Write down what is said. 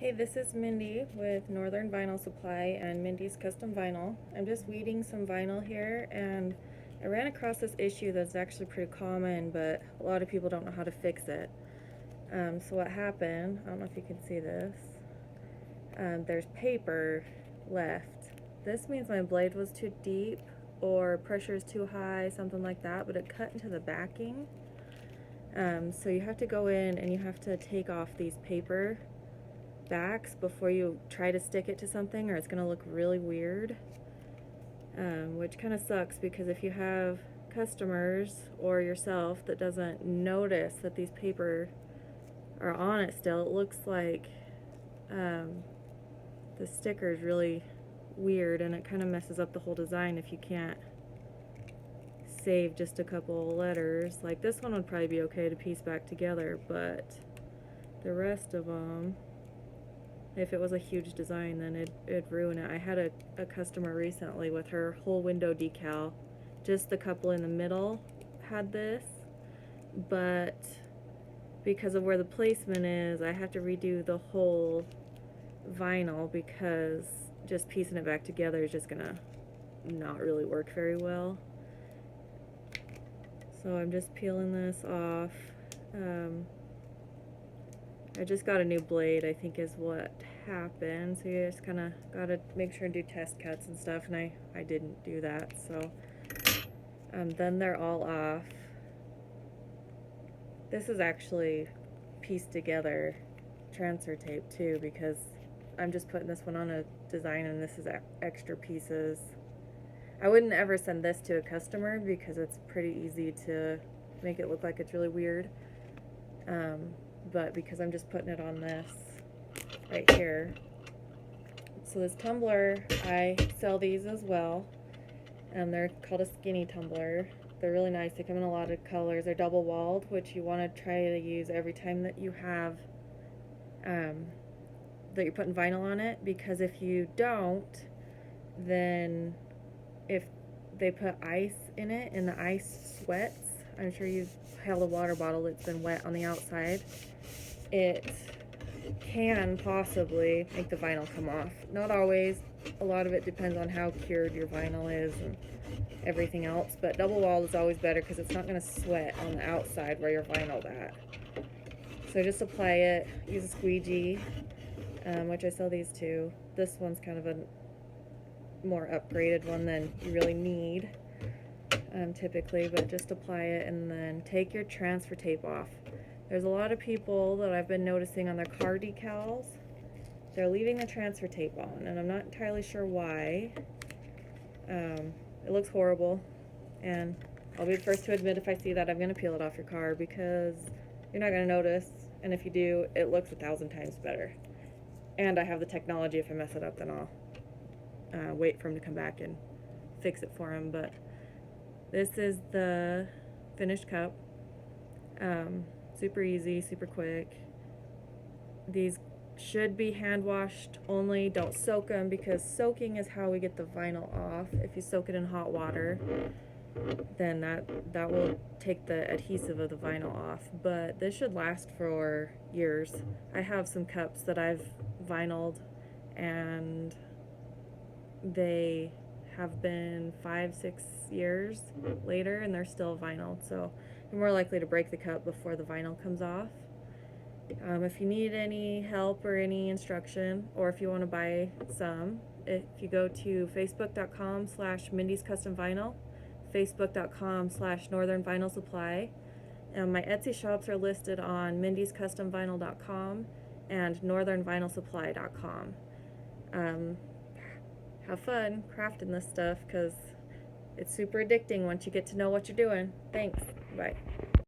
Hey, this is Mindy with Northern Vinyl Supply and Mindy's Custom Vinyl. I'm just weeding some vinyl here, and I ran across this issue that's actually pretty common, but a lot of people don't know how to fix it. So what happened, I don't know if you can see this, there's paper left. This means my blade was too deep or pressure is too high, something like that, but it cut into the backing. So you have to go in and you have to take off these paper backs before you try to stick it to something, or it's going to look really weird, which kind of sucks because if you have customers or yourself that doesn't notice that these paper are on it still, it looks like the sticker is really weird, and it kind of messes up the whole design if you can't save just a couple letters. Like this one would probably be okay to piece back together, but the rest of them, if it was a huge design, then it'd ruin it. I had a customer recently with her whole window decal. Just the couple in the middle had this, but because of where the placement is, I have to redo the whole vinyl because just piecing it back together is just gonna not really work very well. So I'm just peeling this off. I just got a new blade, I think is what happened. So you just kind of got to make sure and do test cuts and stuff, and I didn't do that. So then they're all off. This is actually pieced together transfer tape too, because I'm just putting this one on a design and this is extra pieces. I wouldn't ever send this to a customer because it's pretty easy to make it look like it's really weird. But because I'm just putting it on this right here. So this tumbler, I sell these as well. They're called a skinny tumbler. They're really nice. They come in a lot of colors. They're double walled, which you want to try to use every time that you have that you're putting vinyl on it, because if you don't, then if they put ice in it and the ice sweats, I'm sure you've held a water bottle that's been wet on the outside, it can possibly make the vinyl come off. Not always. A lot of it depends on how cured your vinyl is and everything else, but double walled is always better because it's not going to sweat on the outside where your vinyl's at. So just apply it, use a squeegee, which I sell these too. This one's kind of a more upgraded one than you really need typically, but just apply it and then take your transfer tape off. There's a lot of people that I've been noticing on their car decals, they're leaving the transfer tape on, and I'm not entirely sure why. It looks horrible, and I'll be the first to admit if I see that I'm going to peel it off your car, because you're not going to notice, and if you do, it looks 1,000 times better. And I have the technology. If I mess it up, then I'll wait for him to come back and fix it for him. But this is the finished cup. Super easy, super quick. These should be hand washed only. Don't soak them, because soaking is how we get the vinyl off. If you soak it in hot water, then that will take the adhesive of the vinyl off. But this should last for years. I have some cups that I've vinyled, and they have been 5-6 years later and they're still vinyled, so you're more likely to break the cup before the vinyl comes off. If you need any help or any instruction, or if you want to buy some, if you go to facebook.com/Mindy's Custom Vinyl, facebook.com/Northern Vinyl Supply, and my Etsy shops are listed on mindyscustomvinyl.com and northernvinylsupply.com. Have fun crafting this stuff, because it's super addicting once you get to know what you're doing. Thanks. Bye.